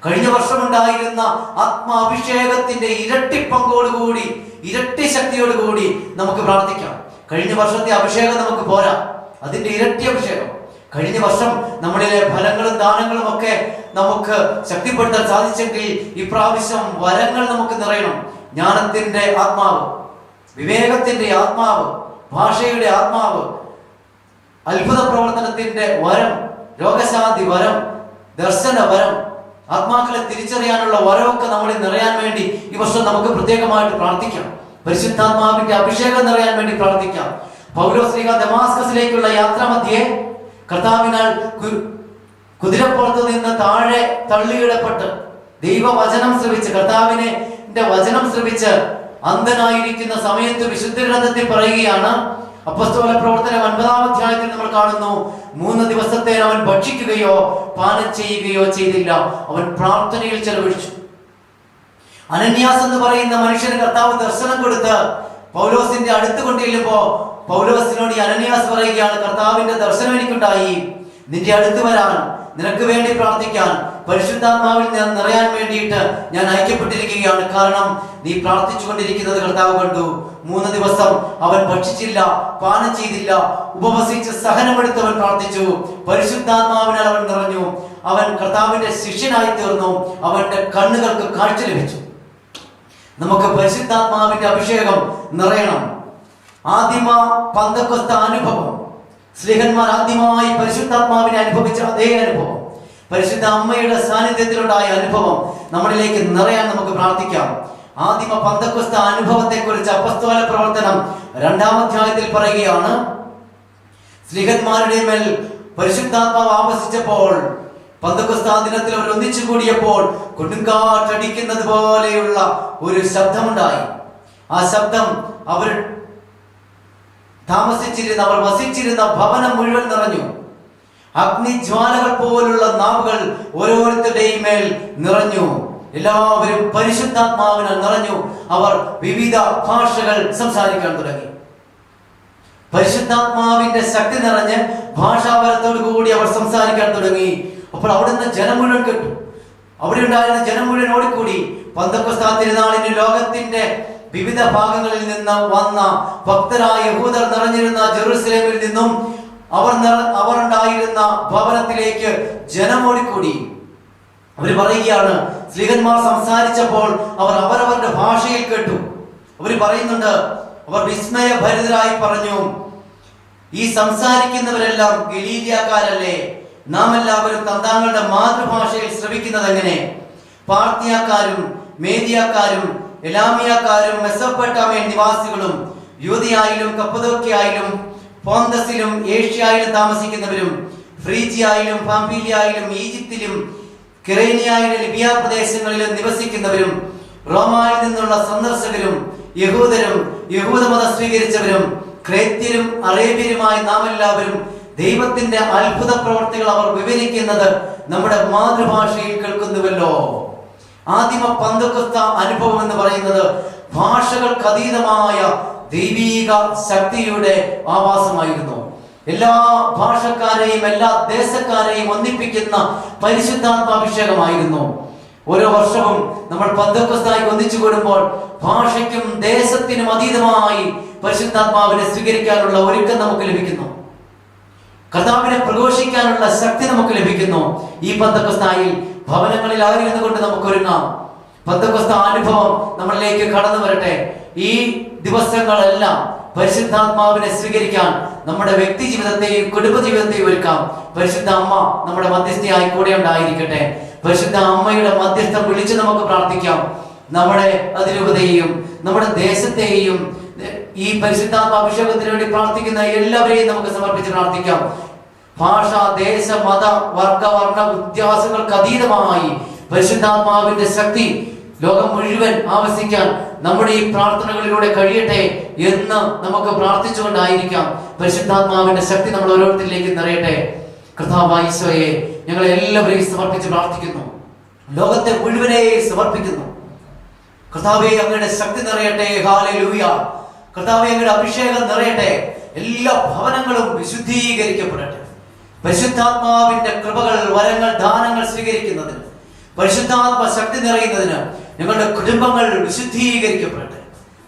കഴിഞ്ഞ വർഷമുണ്ടായിരുന്ന ആത്മാഭിഷേകത്തിന്റെ ഇരട്ടിപ്പങ്കോടുകൂടി, ഇരട്ടി ശക്തിയോടുകൂടി നമുക്ക് പ്രാർത്ഥിക്കാം. കഴിഞ്ഞ വർഷത്തെ അഭിഷേകം നമുക്ക് പോരാ, അതിന്റെ ഇരട്ടി അഭിഷേകം. കഴിഞ്ഞ വർഷം നമ്മളിലെ ഫലങ്ങളും ദാനങ്ങളും ഒക്കെ നമുക്ക് ശക്തിപ്പെടുത്താൻ സാധിച്ചെങ്കിൽ ഇപ്രാവശ്യം വരങ്ങൾ നമുക്ക് നിറയണം. ജ്ഞാനത്തിന്റെ ആത്മാവ്, വിവേകത്തിന്റെ ആത്മാവ്, ഭാഷയുടെ ആത്മാവ്, അത്ഭുത പ്രവർത്തനത്തിന്റെ വരം, രോഗശാന്തി വരം, ദർശന വരം, ആത്മാക്കളെ തിരിച്ചറിയാനുള്ള വരമൊക്കെ നമ്മളിൽ നിറയാൻ വേണ്ടി ഈ വർഷം നമുക്ക് പ്രത്യേകമായിട്ട് പ്രാർത്ഥിക്കാം. പരിശുദ്ധാത്മാവിന്റെ അഭിഷേകം നിറയാൻ വേണ്ടി പ്രാർത്ഥിക്കാം. പൗലോസ് ദമാസ്കസിലേക്കുള്ള യാത്രാമധ്യേ കർത്താവിനാൽ കുതിരപ്പുറത്ത് നിന്ന് താഴെ തള്ളിയിടപ്പെട്ട് ദൈവവചനം ശ്രവിച്ച്, കർത്താവിന്റെ വചനം ശ്രവിച്ച് അന്ധനായിരിക്കുന്ന സമയത്ത് വിശുദ്ധ ഗ്രന്ഥത്തിൽ പറയുകയാണ്, അപ്പോസ്തല പ്രവർത്തനം 9-ാം അധ്യായത്തിൽ നമ്മൾ കാണുന്നു, 3 ദിവസത്തേക്ക് അവൻ ഭക്ഷിക്കുകയോ പാനം ചെയ്യുകയോ ചെയ്തില്ല. അവൻ പ്രാർത്ഥനയിൽ ചെലവഴിച്ചു. അനന്യാസ് എന്ന് പറയുന്ന മനുഷ്യന് കർത്താവ് ദർശനം കൊടുത്ത് പൗലോസിന്റെ അടുത്ത് കൊണ്ടിരുമ്പോ പൗലോസിനോട് ഈ അനന്യാസ് പറയുകയാണ്, കർത്താവിന്റെ ദർശനം എനിക്കുണ്ടായി, നിന്റെ അടുത്ത് വരാൻ നിനക്ക് വേണ്ടി പ്രാർത്ഥിക്കാൻ, പരിശുദ്ധാത്മാവിൽ ഞാൻ നിറയാൻ വേണ്ടിയിട്ട് ഞാൻ അയക്കപ്പെട്ടിരിക്കുകയാണ്. കാരണം നീ പ്രാർത്ഥിച്ചു കൊണ്ടിരിക്കുന്നത് കർത്താവ് കണ്ടു. 3 ദിവസം അവൻ ഭക്ഷിച്ചില്ല, പാനം ചെയ്തില്ല, ഉപവസിച്ച് സഹനമെടുത്തവൻ പ്രാർത്ഥിച്ചു. പരിശുദ്ധാത്മാവിനാൽ അവൻ നിറഞ്ഞു. അവൻ കർത്താവിന്റെ ശിഷ്യനായി തീർന്നു. അവന്റെ കണ്ണുകൾക്ക് കാഴ്ച ലഭിച്ചു. നമുക്ക് പരിശുദ്ധാത്മാവിന്റെ അഭിഷേകം നിറയണം. ആദിമ പന്തക്കൊസ്ത അനുഭവം, സ്ലീഹന്മാർ ആദ്യമായി പരിശുദ്ധാത്മാവിനെ അനുഭവിച്ച അതേ അനുഭവം, പരിശുദ്ധ അമ്മയുടെ സാന്നിധ്യത്തിലുണ്ടായ അനുഭവം നമ്മളിലേക്ക് നിറയാൻ നമുക്ക് പ്രാർത്ഥിക്കാം. ആദിമ പന്തക്കൊസ്ത അനുഭവത്തെ കുറിച്ച് അപ്പസ്തോല പ്രവർത്തനം 2-ാം അധ്യായത്തിൽ പറയുകയാണ്. സ്ലീഹന്മാരുടെ മേൽ പരിശുദ്ധാത്മാവ് ആവസിച്ചപ്പോൾ, പന്തക്കൊസ്താ ദിനത്തിൽ അവർ ഒന്നിച്ചു കൂടിയപ്പോൾ കൊടുങ്കാറ്റടിക്കുന്നത് പോലെയുള്ള ഒരു ശബ്ദമുണ്ടായി. ആ ശബ്ദം അവർ താമസിച്ചിരുന്ന, അവർ വസിച്ചിരുന്ന ഭവനം മുഴുവൻ നിറഞ്ഞു. അഗ്നിജ്വാലകൾ പോലുള്ള നാവുകൾ ഓരോരുത്തരുടെയും മേൽ നിറഞ്ഞു. എല്ലാവരും പരിശുദ്ധാത്മാവിനാൽ നിറഞ്ഞു. അവർ വിവിധ ഭാഷകൾ സംസാരിക്കാൻ തുടങ്ങി. പരിശുദ്ധാത്മാവിന്റെ ശക്തി നിറഞ്ഞ് ഭാഷാപരത്തോടു കൂടി അവർ സംസാരിക്കാൻ തുടങ്ങി. അപ്പോൾ അവിടുന്ന് ജനം മുഴുവൻ കേട്ടു. അവിടെ ഉണ്ടായിരുന്ന ജനം മുഴുവൻ ഓടിക്കൂടി. പന്തക്കൊസ്താ തിരുനാളിന് ലോകത്തിന്റെ വിവിധ ഭാഗങ്ങളിൽ നിന്ന് വന്ന ഭക്തരായ യഹൂദർ നിറഞ്ഞിരുന്ന ജെറുസലേമിൽ നിന്നും അവർ ഉണ്ടായിരുന്ന ഭവനത്തിലേക്ക് ജനം ഓടിക്കൂടി. അവർ പറയുകയാണ്, സ്ലീഹന്മാർ സംസാരിച്ചപ്പോൾ അവർ അവരവരുടെ ഭാഷയിൽ കേട്ടു. അവർ പറയുന്നുണ്ട്, അവർ വിസ്മയഭരിതരായി പറഞ്ഞു, ഈ സംസാരിക്കുന്നവരെല്ലാം ഗലീലിയക്കാരല്ലേ? നാം എല്ലാവരും തങ്ങളുടെ മാതൃഭാഷയിൽ ശ്രവിക്കുന്നത് എങ്ങനെ? പാർത്തിയാക്കാരും മേദിയാക്കാരും എലാമിയാക്കാരും മെസൊപ്പൊട്ടാമിയൻ നിവാസികളും യൂദയായിലും കപ്പദോക്യയിലും പോന്തസിലും ഏഷ്യായിലും താമസിക്കുന്നവരും ഫ്രീജിയായിലും പാംഫീലിയായിലും ഈജിപ്തിലും കിറേനിയായിലെ ലിബിയ പ്രദേശങ്ങളിലും നിവസിക്കുന്നവരും റോമായിൽ നിന്നുള്ള സന്ദർശകരും യഹൂദരും യഹൂദമതം സ്വീകരിച്ചവരും ക്രേത്യരും അറേബ്യരുമായ നാം എല്ലാവരും ദൈവത്തിന്റെ അത്ഭുത പ്രവർത്തികൾ അവർ വിവരിക്കുന്നത് നമ്മുടെ മാതൃഭാഷയിൽ കേൾക്കുന്നുവല്ലോ. ആദിമ പന്തക്കൊസ്ത അനുഭവം എന്ന് പറയുന്നത് ഭാഷകൾക്ക് അതീതമായ ദൈവീക ശക്തിയുടെ ആവാസമായിരുന്നു. എല്ലാ ഭാഷക്കാരെയും എല്ലാ ദേശക്കാരെയും ഒന്നിപ്പിക്കുന്ന പരിശുദ്ധാത്മാഭിഷേകമായിരുന്നു. ഓരോ വർഷവും നമ്മൾ പന്തക്കൊസ്തായി ഒന്നിച്ചു കൂടുമ്പോൾ ഭാഷയ്ക്കും ദേശത്തിനും അതീതമായി പരിശുദ്ധാത്മാവിനെ സ്വീകരിക്കാനുള്ള ഒരുക്കം നമുക്ക് ലഭിക്കുന്നു. കർത്താവിനെ പ്രഘോഷിക്കാനുള്ള ശക്തി നമുക്ക് ലഭിക്കുന്നു. ഈ പന്തക്കൊസ്തായിൽ ഭവനങ്ങളിൽ ആയിരുന്നു കൊണ്ട് നമുക്ക് ഒരുങ്ങാം. പന്തക്കൊസ്ത അനുഭവം നമ്മളിലേക്ക് കടന്നു വരട്ടെ. ഈ ദിവസങ്ങളെല്ലാം പരിശുദ്ധാത്മാവിനെ സ്വീകരിക്കാൻ നമ്മുടെ വ്യക്തി ജീവിതത്തെയും കുടുംബ ജീവിതത്തെയും ഒരുക്കാം. പരിശുദ്ധ അമ്മ നമ്മുടെ മധ്യസ്ഥയായി കൂടെ ഉണ്ടായിരിക്കട്ടെ. പരിശുദ്ധ അമ്മയുടെ മധ്യസ്ഥം വിളിച്ച് നമുക്ക് പ്രാർത്ഥിക്കാം. നമ്മുടെ അതിരൂപതയെയും നമ്മുടെ ദേശത്തെയും ഈ പരിശുദ്ധാത്മാഭിഷേകത്തിന് വേണ്ടി പ്രാർത്ഥിക്കുന്ന എല്ലാവരെയും നമുക്ക് സമർപ്പിച്ച് പ്രാർത്ഥിക്കാം. ഭാഷ, ദേശ, മത, വർഗ, വർണ്ണ വ്യത്യാസങ്ങൾക്ക് അതീതമായി പരിശുദ്ധാത്മാവിന്റെ ശക്തി ലോകം മുഴുവൻ ആവസിക്കാൻ നമ്മുടെ ഈ പ്രാർത്ഥനകളിലൂടെ കഴിയട്ടെ എന്ന് നമുക്ക് പ്രാർത്ഥിച്ചുകൊണ്ടായിരിക്കാം. പരിശുദ്ധാത്മാവിന്റെ ശക്തി നമ്മൾ ഓരോരുത്തരിലേക്ക് നിറയട്ടെ. കർത്താവായ ഈശോയെ, ഞങ്ങളെ എല്ലാവരെയും സമർപ്പിച്ച് പ്രാർത്ഥിക്കുന്നു. ലോകത്തെ മുഴുവനെ സമർപ്പിക്കുന്നു. കർത്താവേ, അങ്ങയുടെ ശക്തി നിറയട്ടെ. ഹല്ലേലൂയ. കർത്താവേ, അങ്ങയുടെ അഭിഷേകം നിറയട്ടെ. എല്ലാ ഭവനങ്ങളും വിശുദ്ധീകരിക്കപ്പെടട്ടെ. പരിശുദ്ധാത്മാവിന്റെ കൃപകൾ, വരങ്ങൾ, ദാനങ്ങൾ സ്വീകരിക്കുന്നതിന്, പരിശുദ്ധാത്മ ശക്തി നിറയുന്നതിന് ഞങ്ങളുടെ കുടുംബങ്ങൾ വിശുദ്ധീകരിക്കപ്പെടട്ടെ.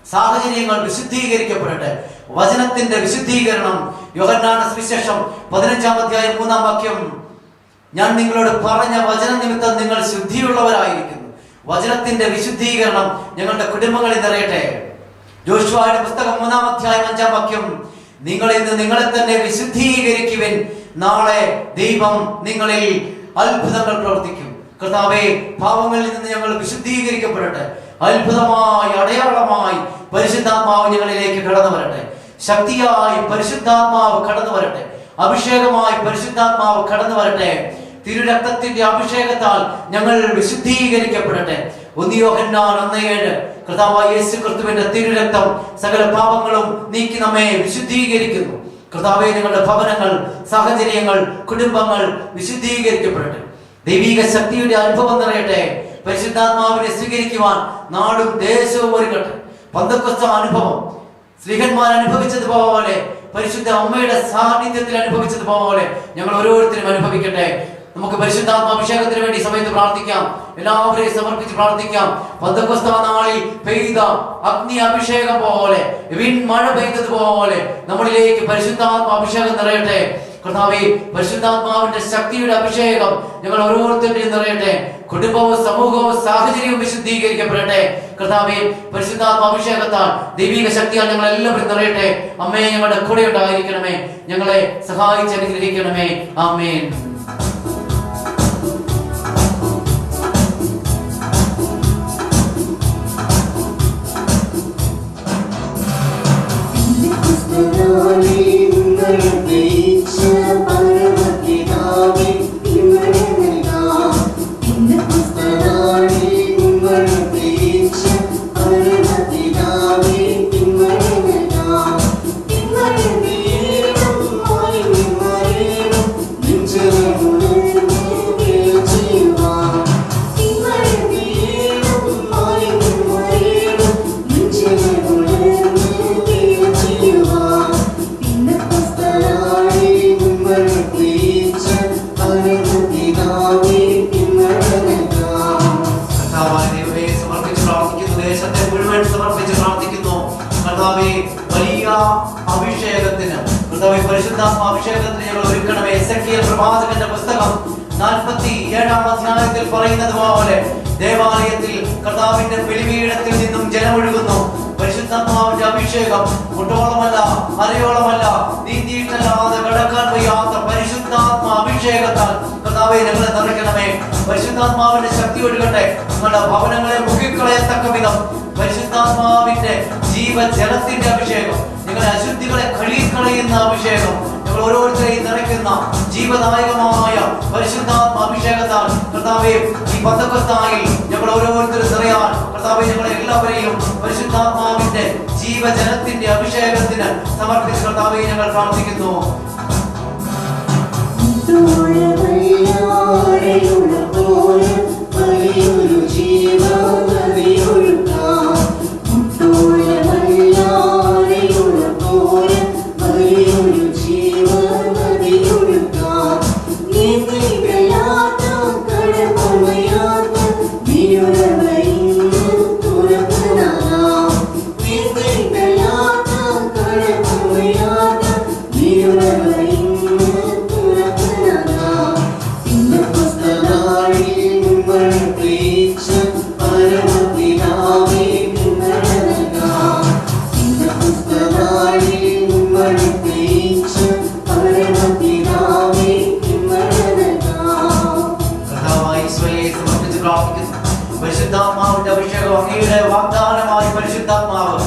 സാഹചര്യങ്ങൾ വിശുദ്ധീകരിക്കപ്പെടട്ടെ. വചനത്തിന്റെ വിശുദ്ധീകരണം. യോഹന്നാന്റെ സുവിശേഷം 15-ാം അധ്യായം 3-ാം വാക്യം, ഞാൻ നിങ്ങളോട് പറഞ്ഞ വചന നിമിത്തം നിങ്ങൾ ശുദ്ധിയുള്ളവരായിരിക്കുന്നു. വചനത്തിന്റെ വിശുദ്ധീകരണം ഞങ്ങളുടെ കുടുംബങ്ങളിൽ നിറയട്ടെ. ജോഷുവയുടെ പുസ്തകം 3-ാം അധ്യായം 5-ാം വാക്യം, നിങ്ങൾ ഇന്ന് നിങ്ങളെ തന്നെ വിശുദ്ധീകരിക്കുവിൻ, നാളെ ദൈവം നിങ്ങളിൽ അത്ഭുതങ്ങൾ പ്രവർത്തിക്കും. കർത്താവേ, പാപങ്ങളിൽ നിന്ന് ഞങ്ങൾ വിശുദ്ധീകരിക്കപ്പെടട്ടെ. അത്ഭുതമായി, അടയാളമായി പരിശുദ്ധാത്മാവ് ഞങ്ങളിലേക്ക് കടന്നു വരട്ടെ. ശക്തിയായി പരിശുദ്ധാത്മാവ് കടന്നു വരട്ടെ. അഭിഷേകമായി പരിശുദ്ധാത്മാവ് കടന്നു വരട്ടെ. തിരുരക്തത്തിന്റെ അഭിഷേകത്താൽ ഞങ്ങൾ വിശുദ്ധീകരിക്കപ്പെടട്ടെ. 1 യോഹന്നാൻ 1:7, കർത്താവായ യേശു ക്രിസ്തുവിന്റെ തിരുരക്തം സകല പാപങ്ങളും നീക്കി നമ്മെ വിശുദ്ധീകരിക്കുന്നു. കർത്താവേ, ഞങ്ങളുടെ ഭവനങ്ങൾ, സാഹചര്യങ്ങൾ, കുടുംബങ്ങൾ വിശുദ്ധീകരിക്കപ്പെടട്ടെ. ദൈവിക ശക്തിയുടെ അനുഭവം നിറയട്ടെ. പരിശുദ്ധാത്മാവിനെ സ്വീകരിക്കുവാൻ നാടും ദേശവും ഒരുങ്ങട്ടെ. പന്തക്കൊസ്ത അനുഭവം സ്ലീഹന്മാർ അനുഭവിച്ചതുപോലെ, പരിശുദ്ധ അമ്മയുടെ സാന്നിധ്യത്തിൽ അനുഭവിച്ചതുപോലെ ഞങ്ങൾ ഓരോരുത്തരും അനുഭവിക്കട്ടെ. നമുക്ക് പരിശുദ്ധാത്മാഭിഷേകത്തിന് വേണ്ടി സമയത്ത് പ്രാർത്ഥിക്കാം. എല്ലാവരെയും സമർപ്പിച്ച് പ്രാർത്ഥിക്കാം. പെന്തക്കോസ്ത് നാളിൽ പെയ്ത അഗ്നി അഭിഷേകം പോലെ, മഴ പെയ്തതുപോലെ നമ്മളിലേക്ക് പരിശുദ്ധാത്മാഭിഷേകം നിറയട്ടെ. കർത്താവേ, പരിശുദ്ധാത്മാവിന്റെ ശക്തിയുടെ അഭിഷേകം ഞങ്ങൾ ഓരോരുത്തരുടെയും നിറയട്ടെ. കുടുംബവും സമൂഹവും സാഹചര്യവും വിശുദ്ധീകരിക്കപ്പെടട്ടെ. കർത്താവേ, പരിശുദ്ധാത്മാഭിഷേകത്താൽ ദൈവിക ശക്തിയാൽ ഞങ്ങൾ എല്ലാവരും നിറയട്ടെ. അമ്മേ, ഞങ്ങളുടെ കൂടെ ഉണ്ടായിരിക്കണമേ. ഞങ്ങളെ സഹായിച്ച് അനുഗ്രഹിക്കണമേ. ആമേൻ. പരിശുദ്ധാത്മാഭിഷേകത്തിന് ഞങ്ങൾ ഒരുക്കണമേ. എസെക്കിയേൽ പ്രവാചകന്റെ പുസ്തകം 47-ാം അധ്യായത്തിൽ പറയുന്നത് പോലെ ദേവാലയത്തിൽ കർത്താവിന്റെ ബലിപീഠത്തിൽ നിന്നും ജലമൊഴുകുന്നു. പരിശുദ്ധാത്മാവിന്റെ അഭിഷേകം മുട്ടോളമല്ല, അരയോളമല്ല, നീന്തിയിട്ടല്ലാതെ കടക്കാൻ വയ്യാത്ത പരിശുദ്ധാത്മാ അഭിഷേകത്താൽ കർത്താവെ ഞങ്ങളെ നിറയ്ക്കണമേ. പരിശുദ്ധാത്മാവിന്റെ ശക്തി ഒഴുകട്ടെ. ഞങ്ങളുടെ ഭവനങ്ങളെ മുക്കിക്കളയത്തക്ക വിധം പരിശുദ്ധാത്മാവിന്റെ ജീവജലത്തിന്റെ അഭിഷേകം, ഞങ്ങളെ അശുദ്ധികളെ കഴുകിക്കളയുന്ന അഭിഷേകം, ഞങ്ങൾ ഓരോരുത്തരെയും നിറയ്ക്കുന്ന ജീവദായകമായ പരിശുദ്ധാത്മ അഭിഷേകത്താൽ കർത്താവേ, ഈ പെന്തക്കോസ്തായിൽ ഞങ്ങൾ ഓരോരുത്തരും നിറയാൻ കർത്താവേ, ഞങ്ങളെ എല്ലാവരെയും പരിശുദ്ധാത്മാവിന്റെ ജീവജലത്തിന്റെ അഭിഷേകത്തിന് സമർപ്പിച്ച് കർത്താവേ ഞങ്ങൾ പ്രാർത്ഥിക്കുന്നു. പരിശുദ്ധാത്മാവിന്റെ അഭിഷേകം അങ്ങയുടെ വാഗ്ദാനമായി പരിശുദ്ധാത്മാവ്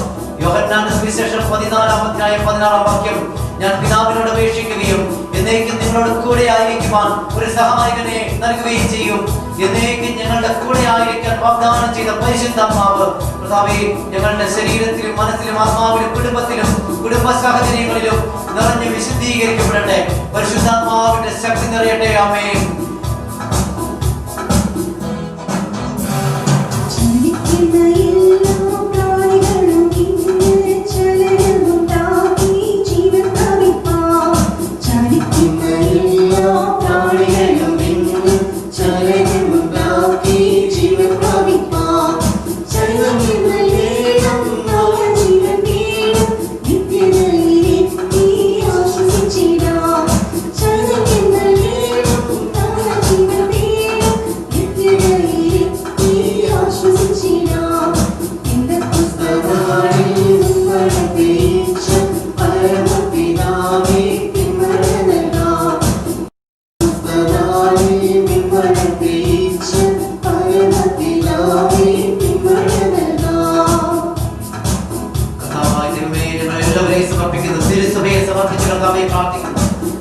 യോഹന്നാന്റെ സുവിശേഷം 14-ാം അധ്യായം 16-ാം വാക്യം, ഞാൻ പിതാവിനോട് അപേക്ഷിക്കുകയും എന്നേക്കും നിങ്ങളോട് കൂടെ ആയിരിക്കുവാൻ ഒരു സഹായകനെ നൽകുകയും ചെയ്യും. എന്നേക്കും ഞങ്ങളുടെ കൂടെ ആയിരിക്കാൻ വാഗ്ദാനം ചെയ്ത പരിശുദ്ധാത്മാവ് കർത്താവേ, ഞങ്ങളുടെ ശരീരത്തിലും മനസ്സിലും ആത്മാവിലും കുടുംബത്തിലും കുടുംബ സാഹചര്യങ്ങളിലും നിറഞ്ഞ് വിശുദ്ധീകരിക്കപ്പെടട്ടെ. പരിശുദ്ധാത്മാവിന്റെ ശക്തി നിറയട്ടെ. ആമേൻ.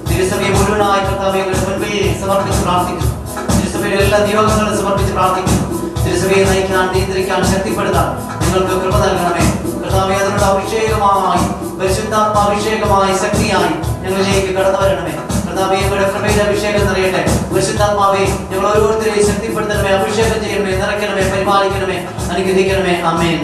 തിരുസഭയെ മുഴുവനായി കർത്താവേ മുൻപിൽ സമർപ്പിച്ച് പ്രാർത്ഥിക്കുന്നു. തിരുസഭയുടെ എല്ലാ നിയോഗങ്ങളും സമർപ്പിച്ച് പ്രാർത്ഥിക്കുന്നു. തിരുസഭയെ നയിക്കാൻ, നിയന്ത്രിക്കാൻ, ശക്തിപ്പെടുത്താൻ നിങ്ങൾക്ക് കൃപ നൽകണമേ കർത്താവേ. അതിനുള്ള അഭിഷേകമായി, പരിശുദ്ധാത്മാഭിഷേകമായി, ശക്തിയായി ഞങ്ങളിലേക്ക് കടന്നു വരണമേ കർത്താവേ. ഞങ്ങളുടെ കൃപയുടെ അഭിഷേകം നിറയട്ടെ. പരിശുദ്ധാത്മാവേ, ഞങ്ങൾ ഓരോരുത്തരെയും ശക്തിപ്പെടുത്തണമേ, അഭിഷേകം ചെയ്യണമേ, നിറയ്ക്കണമേ, പരിപാലിക്കണമേ, അനുഗ്രഹിക്കണമേ. ആമേൻ.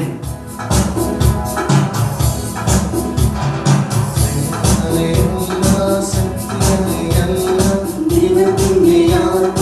Hallelujah,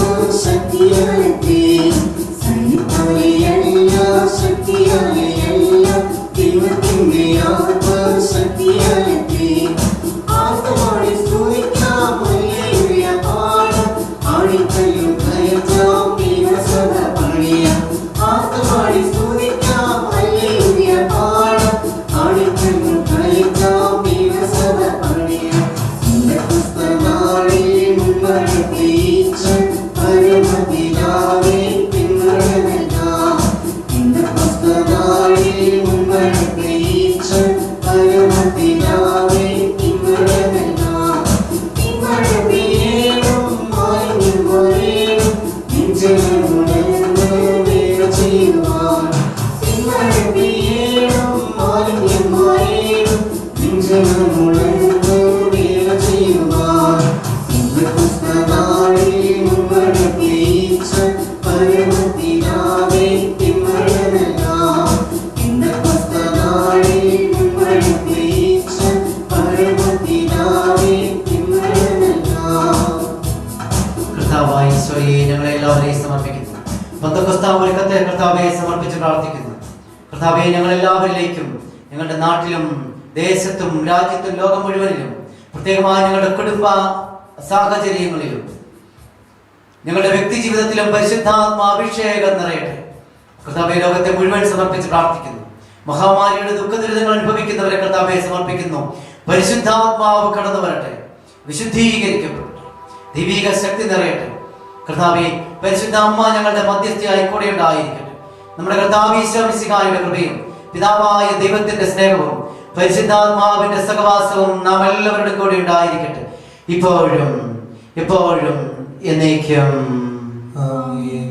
കർത്താവെ സമർപ്പിച്ച് പ്രാർത്ഥിക്കുന്നു. കർത്താവെ ഞങ്ങളെല്ലാവരിലേക്കും, ഞങ്ങളുടെ നാട്ടിലും ദേശത്തും രാജ്യത്തും ലോകം മുഴുവനിലും, പ്രത്യേകമായി ഞങ്ങളുടെ കുടുംബ സാഹചര്യങ്ങളിലും ഞങ്ങളുടെ വ്യക്തി ജീവിതത്തിലും പരിശുദ്ധാത്മാഭിഷേകം നിറയട്ടെ. കർത്താവെ ലോകത്തെ മുഴുവൻ സമർപ്പിച്ച് പ്രാർത്ഥിക്കുന്നു. മഹാമാരിയുടെ ദുഃഖദുരിതങ്ങൾ അനുഭവിക്കുന്നവരെ കർത്താവെ സമർപ്പിക്കുന്നു. പരിശുദ്ധാത്മാവ് കടന്നു വരട്ടെ, വിശുദ്ധീകരിക്കപ്പെടട്ടെ, ദൈവിക ശക്തി നിറയട്ടെ. കർത്താവെ പരിശുദ്ധ അമ്മ ഞങ്ങളുടെ മധ്യസ്ഥയായി കൂടെ ഉണ്ടായിരിക്കട്ടെ. നമ്മുടെ കർത്താവ് ഈശോ മിശിഹായുടെ കൃപയും പിതാവായ ദൈവത്തിന്റെ സ്നേഹവും പരിശുദ്ധാത്മാവിന്റെ സഹവാസവും നാം എല്ലാവരുടെ കൂടെ ഉണ്ടായിരിക്കട്ടെ, ഇപ്പോഴും എപ്പോഴും എന്നേക്കും. ആമേൻ.